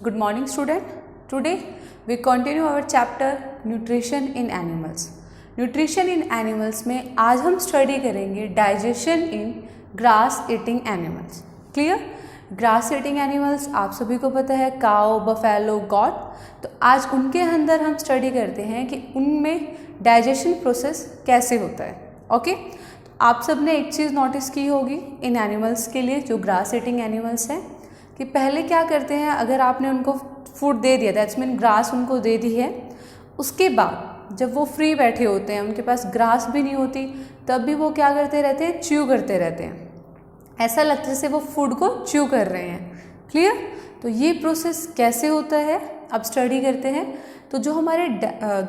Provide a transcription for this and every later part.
Good morning student. Today we continue our chapter Nutrition in Animals. Nutrition in Animals में आज हम study करेंगे digestion इन grass eating animals. Clear? Grass eating animals आप सभी को पता है, काऊ, बफेलो, गॉट. तो आज उनके अंदर हम स्टडी करते हैं कि उनमें डाइजेशन प्रोसेस कैसे होता है. ओके तो आप सब ने एक चीज़ नोटिस की होगी इन एनिमल्स के लिए जो ग्रास ईटिंग एनिमल्स हैं कि पहले क्या करते हैं, अगर आपने उनको फूड दे दिया, दैट्स मीन ग्रास उनको दे दी है, उसके बाद जब वो फ्री बैठे होते हैं, उनके पास ग्रास भी नहीं होती, तब भी वो क्या करते रहते हैं, च्यू करते रहते हैं. ऐसा लगता है जैसे वो फूड को च्यू कर रहे हैं. क्लियर? तो ये प्रोसेस कैसे होता है अब स्टडी करते हैं. तो जो हमारे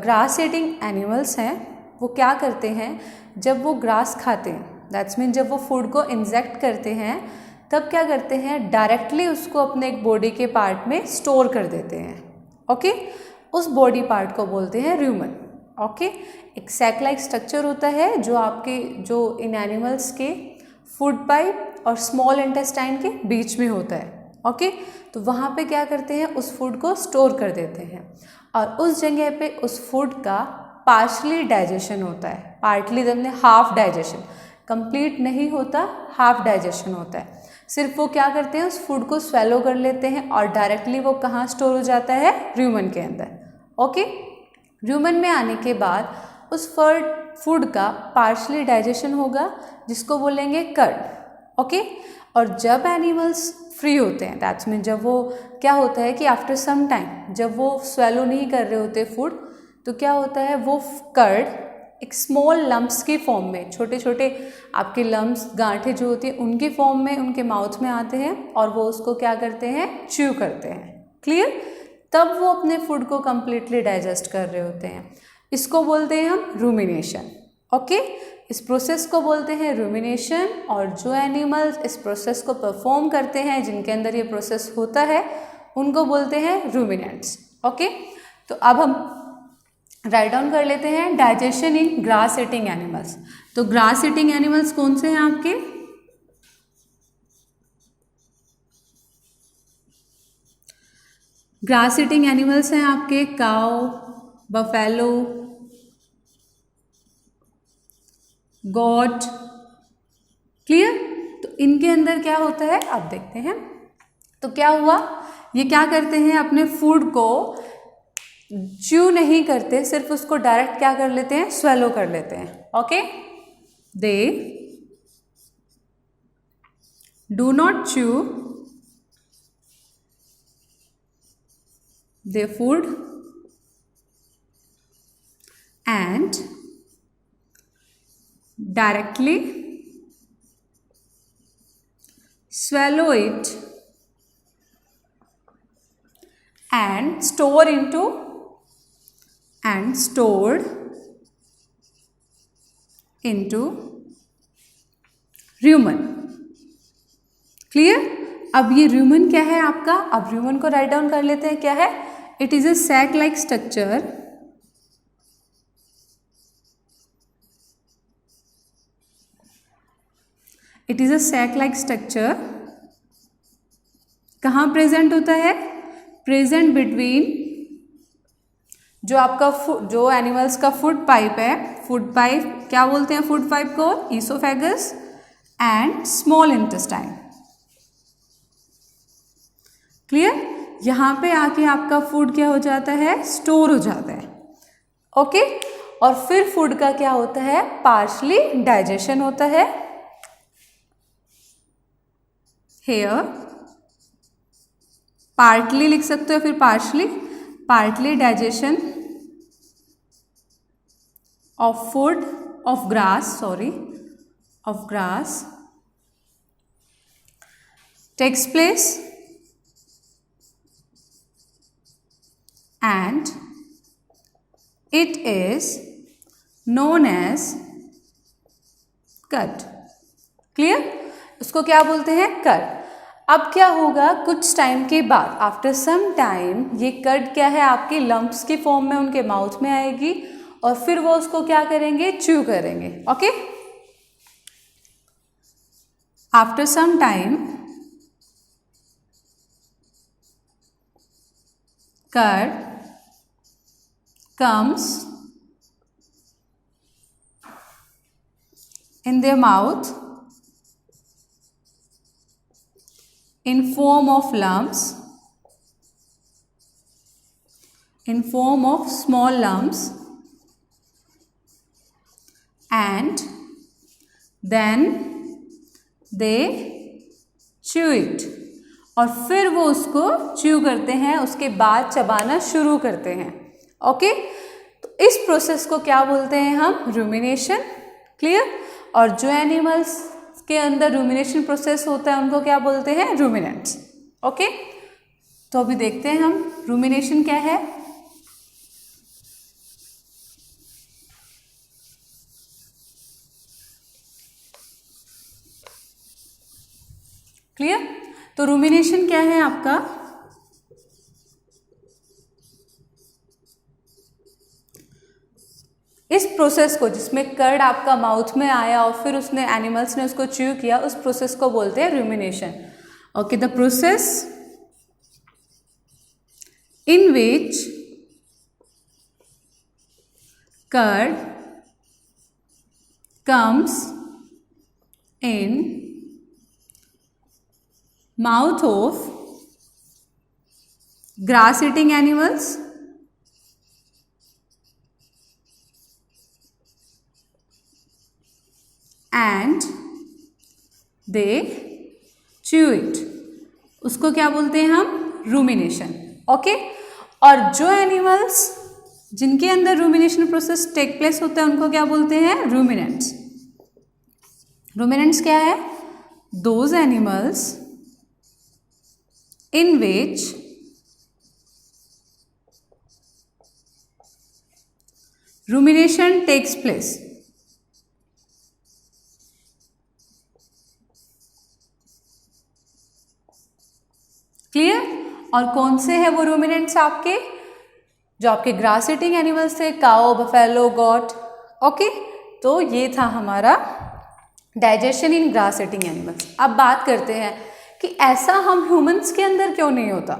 ग्रास ईटिंग एनिमल्स हैं वो क्या करते हैं, जब वो ग्रास खाते हैं, दैट्स मीन जब वो फूड को इंजेक्ट करते हैं, तब क्या करते हैं, डायरेक्टली उसको अपने एक बॉडी के पार्ट में स्टोर कर देते हैं. ओके उस बॉडी पार्ट को बोलते हैं रूमन. ओके एक सैक लाइक स्ट्रक्चर होता है जो इन एनिमल्स के फूड पाइप और स्मॉल इंटेस्टाइन के बीच में होता है. ओके तो वहाँ पे क्या करते हैं, उस फूड को स्टोर कर देते हैं और उस जगह पे उस फूड का पार्शली डाइजेशन होता है. पार्टली मतलब हाफ डाइजेशन, कंप्लीट नहीं होता, हाफ डाइजेशन होता है. सिर्फ वो क्या करते हैं, उस फूड को स्वेलो कर लेते हैं और डायरेक्टली वो कहाँ स्टोर हो जाता है, रूमन के अंदर. ओके रूमन में आने के बाद उस फूड का पार्शली डाइजेशन होगा जिसको बोलेंगे कर्ड. ओके और जब एनिमल्स फ्री होते हैं, दैट्स मीन जब वो क्या होता है कि आफ्टर सम टाइम जब वो स्वेलो नहीं कर रहे होते फूड, तो क्या होता है, वो कर्ड एक स्मॉल लम्प्स की फॉर्म में, छोटे छोटे आपके लम्प्स, गांठें जो होती हैं उनकी फॉर्म में उनके माउथ में आते हैं और वो उसको क्या करते हैं, च्यू करते हैं. क्लियर? तब वो अपने फूड को कंप्लीटली डाइजेस्ट कर रहे होते हैं. इसको बोलते हैं हम रूमिनेशन. ओके इस प्रोसेस को बोलते हैं रूमिनेशन. और जो एनिमल्स इस प्रोसेस को परफॉर्म करते हैं, जिनके अंदर ये प्रोसेस होता है, उनको बोलते हैं रूमिनेंट्स. ओके तो अब हम राइट डाउन कर लेते हैं डाइजेशन इन ग्रास ईटिंग एनिमल्स. तो ग्रास ईटिंग एनिमल्स कौन से हैं आपके, ग्रास ईटिंग एनिमल्स हैं आपके काऊ, बफेलो, गॉट. क्लियर? तो इनके अंदर क्या होता है अब देखते हैं. तो क्या हुआ, ये क्या करते हैं, अपने फूड को च्यू नहीं करते, सिर्फ उसको डायरेक्ट क्या कर लेते हैं, स्वेलो कर लेते हैं. Okay they do not chew their food and directly swallow it and stored into rumen. Clear? अब ये रूमन क्या है आपका, अब रूमन को राइट डाउन कर लेते हैं. क्या है, it is a sac like structure कहाँ प्रेजेंट होता है, प्रेजेंट बिटवीन जो आपका जो एनिमल्स का फूड पाइप है, फूड पाइप क्या बोलते हैं, फूड पाइप को oesophagus and small intestine. Clear? यहाँ पे आके आपका फूड क्या हो जाता है, स्टोर हो जाता है. ओके और फिर फूड का क्या होता है, पार्शली डाइजेशन होता है. हेयर पार्टली लिख सकते हो, फिर partly digestion of food of grass takes place and it is known as cut. Clear? उसको क्या बोलते हैं, कट. अब क्या होगा, कुछ टाइम के बाद, आफ्टर सम टाइम, ये कट क्या है, आपकी लंप्स की फॉर्म में उनके माउथ में आएगी और फिर वो उसको क्या करेंगे, च्यू करेंगे. Okay after some time curd comes in their mouth in form of lumps, in form of small lumps, and then they chew it. और फिर वो उसको च्यू करते हैं, उसके बाद चबाना शुरू करते हैं. ओके, तो इस प्रोसेस को क्या बोलते हैं हम? रूमिनेशन. क्लियर. और जो एनिमल्स के अंदर रूमिनेशन प्रोसेस होता है उनको क्या बोलते हैं? रूमिनेंट्स. ओके, तो अभी देखते हैं हम रूमिनेशन क्या है. क्लियर. तो रूमिनेशन क्या है आपका? इस प्रोसेस को, जिसमें कर्ड आपका माउथ में आया और फिर उसने एनिमल्स ने उसको च्यू किया, उस प्रोसेस को बोलते हैं rumination. Okay, the process in which curd comes in mouth of grass eating animals and they chew it. उसको क्या बोलते हैं हम? रूमिनेशन. ओके, और जो एनिमल्स जिनके अंदर रूमिनेशन प्रोसेस टेक प्लेस होता है उनको क्या बोलते हैं? रूमिनेंट्स. रूमिनेंट्स क्या है? Those animals in which rumination takes place. Clear. और कौन से हैं वो रूमिनेंट्स आपके? जो आपके ग्रास ईटिंग एनिमल्स थे, काओ, बफेलो, गॉट. ओके, तो ये था हमारा डाइजेशन इन ग्रास ईटिंग एनिमल्स. अब बात करते हैं कि ऐसा हम ह्यूमंस के अंदर क्यों नहीं होता.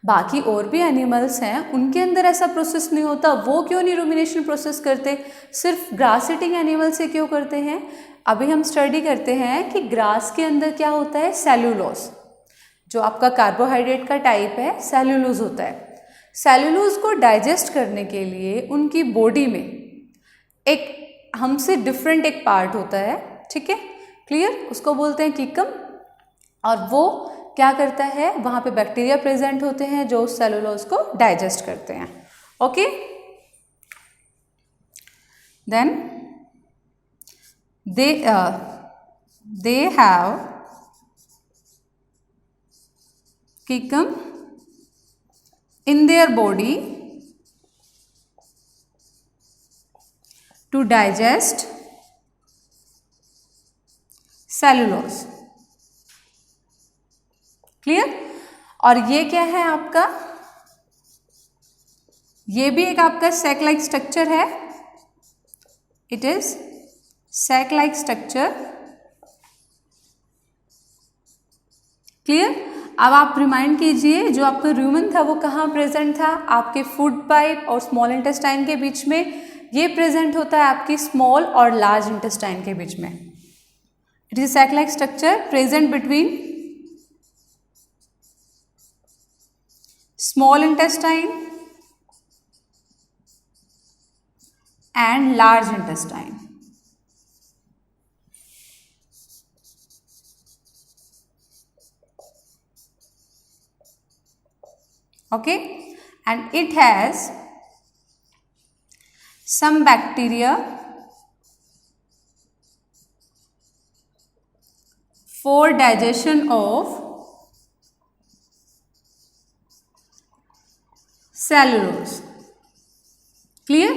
बाकी और भी एनिमल्स हैं, उनके अंदर ऐसा प्रोसेस नहीं होता, वो क्यों नहीं रूमिनेशन प्रोसेस करते, सिर्फ ग्रास ईटिंग एनिमल से क्यों करते हैं? अभी हम स्टडी करते हैं कि ग्रास के अंदर क्या होता है? सेल्यूलोज. जो आपका कार्बोहाइड्रेट का टाइप है, सेल्यूलोज होता है. सेल्यूलोज को डाइजेस्ट करने के लिए उनकी बॉडी में एक हमसे डिफरेंट एक पार्ट होता है. ठीक है, क्लियर. उसको बोलते हैं कीकम. और वो क्या करता है? वहाँ पे बैक्टीरिया प्रेजेंट होते हैं जो उस सेलुलोज को डाइजेस्ट करते हैं. Okay, then they have caecum in their body to digest cellulose. Clear. और ये क्या है आपका? ये भी एक आपका सैक लाइक स्ट्रक्चर है. It is sac like structure. Clear. अब आप रिमाइंड कीजिए, जो आपका रूमन था वो कहाँ प्रेजेंट था? आपके फूड पाइप और स्मॉल इंटेस्टाइन के बीच में. ये प्रेजेंट होता है आपकी स्मॉल और लार्ज इंटेस्टाइन के बीच में. It is sac like structure present between small intestine and large intestine. Okay, and it has some bacteria for digestion of cellulose. Clear.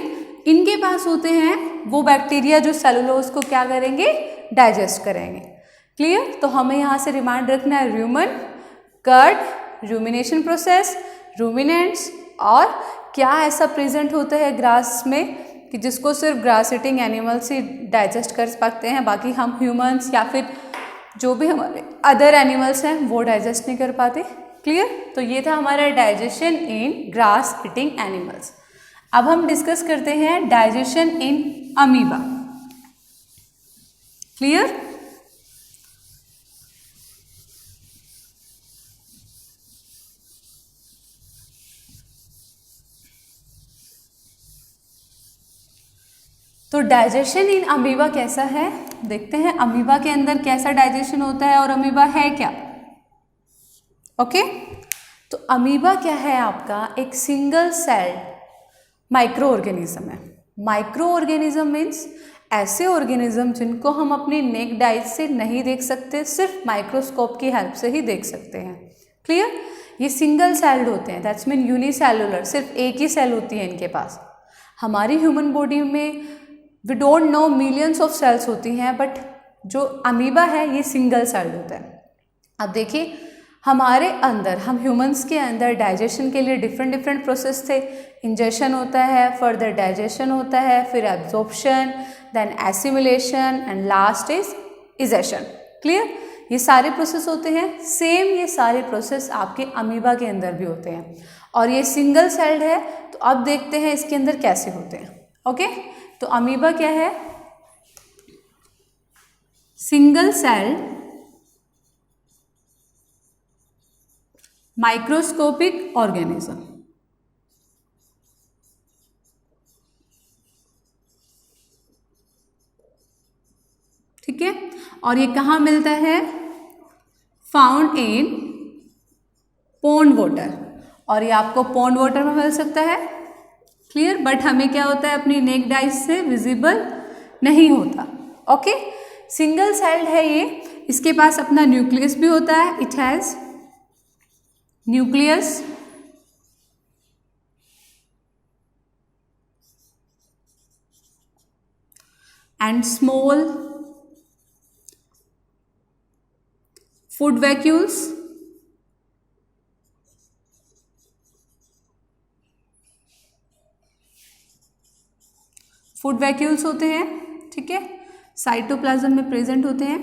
इनके पास होते हैं वो बैक्टीरिया जो सेलुलोज को क्या करेंगे? डाइजेस्ट करेंगे. क्लियर. तो हमें यहाँ से रिमाइंड रखना है rumen, curd, rumination process, ruminants, और क्या ऐसा प्रेजेंट होता है ग्रास में कि जिसको सिर्फ ग्रास ईटिंग एनिमल्स ही डाइजेस्ट कर सकते हैं, बाकी हम ह्यूमंस या फिर जो भी हमारे अदर एनिमल्स हैं वो डाइजेस्ट नहीं कर पाते. क्लियर? तो ये था हमारा डाइजेशन इन ग्रास ईटिंग एनिमल्स। अब हम डिस्कस करते हैं डाइजेशन इन अमीबा। क्लियर? तो डाइजेशन इन अमीबा कैसा है, देखते हैं अमीबा के अंदर कैसा डाइजेशन होता है और अमीबा है क्या। ओके, तो अमीबा क्या है आपका, एक सिंगल सेल माइक्रो ऑर्गेनिज्म है। माइक्रो ऑर्गेनिज्म मीन्स ऐसे ऑर्गेनिज्म जिनको हम अपनी नेक्ड आइज से नहीं देख सकते, सिर्फ माइक्रोस्कोप की हेल्प से ही देख सकते हैं। क्लियर? ये सिंगल सेल्ड होते हैं, दैट्स मीन यूनिसेलुलर, सिर्फ एक ही सेल होती है इनके पास। हमारी ह्यूमन बॉडी में we don't know millions of cells होती हैं, बट जो अमीबा है ये सिंगल सेल्ड होता है। अब देखिए हमारे अंदर, हम ह्यूमंस के अंदर डाइजेशन के लिए डिफरेंट डिफरेंट प्रोसेस थे। इंजेशन होता है, फर्दर डाइजेशन होता है, फिर absorption, then assimilation and last is egestion. Clear? ये सारे प्रोसेस होते हैं। सेम ये सारे प्रोसेस आपके अमीबा के अंदर भी होते हैं और ये सिंगल सेल्ड है। तो अब देखते हैं इसके अंदर कैसे होते हैं। ओके, तो अमीबा क्या है, सिंगल सेल्ड माइक्रोस्कोपिक ऑर्गेनिज्म। ठीक है, और ये कहाँ मिलता है, फाउंड इन पॉन्ड वाटर, और ये आपको पॉन्ड वाटर में मिल सकता है। क्लियर? बट हमें क्या होता है, अपनी नेक्ड आइज से विजिबल नहीं होता। ओके, सिंगल सेल्ड है ये, इसके पास अपना न्यूक्लियस भी होता है। It has nucleus and small food vacuoles, food vacuoles होते हैं। ठीक है, साइटोप्लाज्म में प्रेजेंट होते हैं,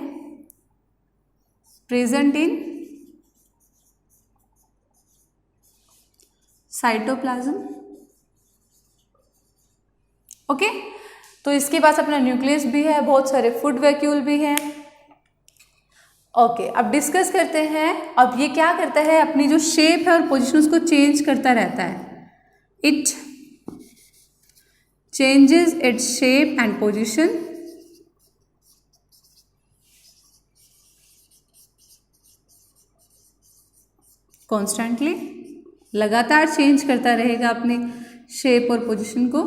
प्रेजेंट इन साइटोप्लाज्म। ओके, तो इसके पास अपना न्यूक्लियस भी है, बहुत सारे फूड वैक्यूल भी हैं। ओके, अब डिस्कस करते हैं। अब ये क्या करता है, अपनी जो शेप है और पोजीशन उसको चेंज करता रहता है। It changes its shape and position constantly, लगातार चेंज करता रहेगा अपनी शेप और पोजीशन को।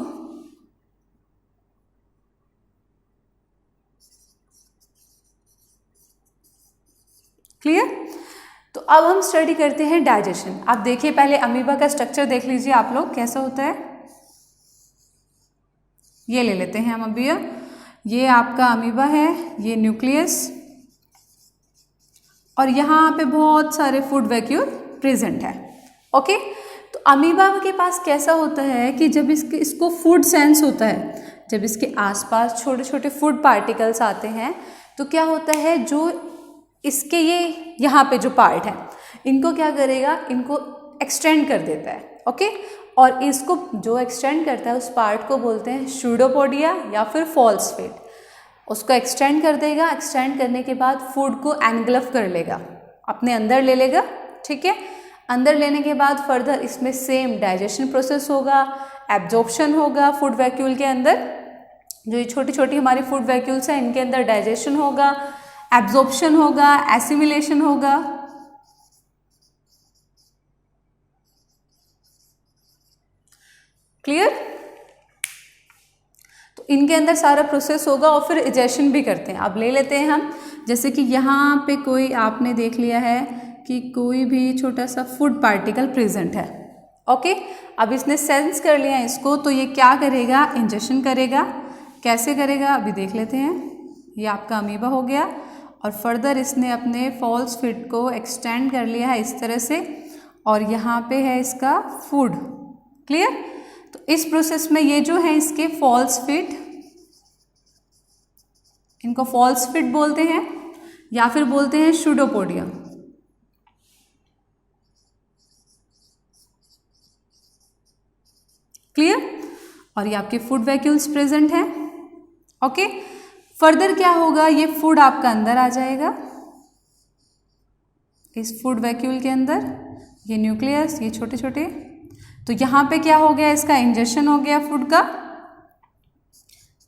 क्लियर? तो अब हम स्टडी करते हैं डाइजेशन। आप देखिए, पहले अमीबा का स्ट्रक्चर देख लीजिए आप लोग कैसा होता है। ये ले लेते हैं हम अभी। ये आपका अमीबा है, ये न्यूक्लियस, और यहाँ पे बहुत सारे फूड वैक्यूल प्रेजेंट है। ओके, तो अमीबा के पास कैसा होता है कि जब इसको फूड सेंस होता है, जब इसके आसपास छोटे छोटे फूड पार्टिकल्स आते हैं, तो क्या होता है, जो इसके ये यहाँ पे जो पार्ट है, इनको क्या करेगा, इनको एक्सटेंड कर देता है। ओके, और इसको जो एक्सटेंड करता है उस पार्ट को बोलते हैं स्यूडोपोडिया या फिर फॉल्स फीट। उसको एक्सटेंड कर देगा, एक्सटेंड करने के बाद फूड को एनगल्फ कर लेगा, अपने अंदर ले लेगा। ठीक है, अंदर लेने के बाद फर्दर इसमें सेम डाइजेशन प्रोसेस होगा, एब्जॉर्प्शन होगा फूड वैक्यूल के अंदर। जो ये छोटी छोटी हमारी फूड वैक्यूल्स हैं, इनके अंदर डाइजेशन होगा, एब्जॉर्प्शन होगा, एसिमिलेशन होगा। क्लियर? तो इनके अंदर सारा प्रोसेस होगा और फिर इजेशन भी करते हैं। अब ले लेते हैं हम, जैसे कि यहाँ पे कोई आपने देख लिया है कि कोई भी छोटा सा फूड पार्टिकल प्रेजेंट है। ओके, अब इसने सेंस कर लिया इसको, तो ये क्या करेगा, इंजेक्शन करेगा। कैसे करेगा अभी देख लेते हैं। ये आपका अमीबा हो गया, और फर्दर इसने अपने फॉल्स फिट को एक्सटेंड कर लिया है इस तरह से, और यहाँ पे है इसका फूड। क्लियर? तो इस प्रोसेस में ये जो है इसके फॉल्स फिट, इनको फॉल्स फिट बोलते हैं या फिर बोलते हैं स्यूडोपोडिया। क्लियर। और ये आपके फूड वैक्यूल्स प्रेजेंट हैं। ओके, फर्दर क्या होगा, ये फूड आपका अंदर आ जाएगा, इस फूड वैक्यूल के अंदर, ये न्यूक्लियस, ये छोटे छोटे, तो यहाँ पे क्या हो गया, इसका इंजेक्शन हो गया फूड का।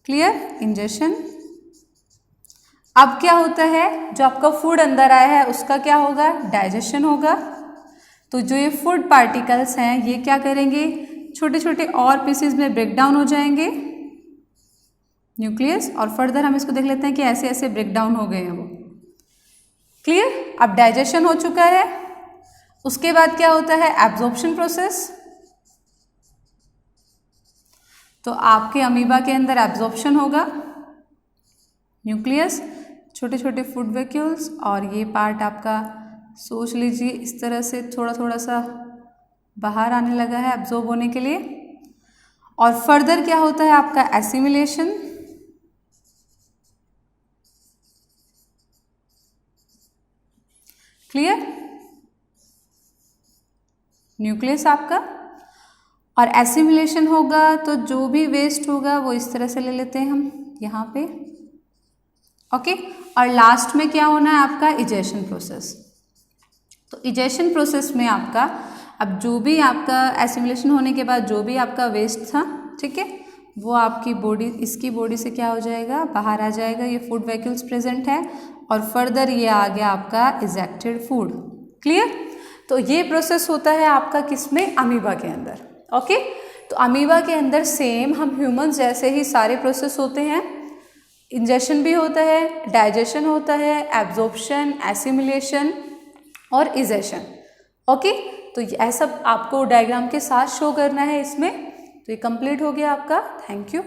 Clear, injection. अब क्या होता है, जो आपका फूड अंदर आया है उसका क्या होगा, डाइजेशन होगा। तो जो ये फूड पार्टिकल्स हैं ये क्या करेंगे, छोटे छोटे और पीसेस में ब्रेक डाउन हो जाएंगे न्यूक्लियस, और फर्दर हम इसको देख लेते हैं कि ऐसे ऐसे ब्रेक डाउन हो गए हैं वो। क्लियर, अब डाइजेशन हो चुका है। उसके बाद क्या होता है, एब्जॉर्प्शन प्रोसेस। तो आपके अमीबा के अंदर एब्जॉर्प्शन होगा, न्यूक्लियस, छोटे छोटे फूड वैक्यूल्स, और ये पार्ट आपका सोच लीजिए इस तरह से थोड़ा थोड़ा सा बाहर आने लगा है एब्जॉर्ब होने के लिए। और फर्दर क्या होता है आपका एसिमिलेशन। क्लियर, न्यूक्लियस आपका, और एसिमिलेशन होगा तो जो भी वेस्ट होगा वो इस तरह से ले लेते हैं हम यहाँ पे। ओके, और लास्ट में क्या होना है आपका, इजेशन प्रोसेस। तो इजेशन प्रोसेस में आपका अब जो भी आपका एसिमिलेशन होने के बाद जो भी आपका वेस्ट था, ठीक है, वो आपकी बॉडी, इसकी बॉडी से क्या हो जाएगा, बाहर आ जाएगा। ये फूड वैक्यूल्स प्रेजेंट है, और फर्दर ये आ गया आपका इजेक्टेड फूड। क्लियर, तो ये प्रोसेस होता है आपका किसमें, अमीबा के अंदर। ओके, तो अमीबा के अंदर सेम हम ह्यूमंस जैसे ही सारे प्रोसेस होते हैं, इंजेक्शन भी होता है, डाइजेशन होता है, एब्जॉर्प्शन, एसिमिलेशन और इजेशन। ओके, तो ऐसा आपको डायग्राम के साथ शो करना है इसमें। तो ये कंप्लीट हो गया आपका। Thank you.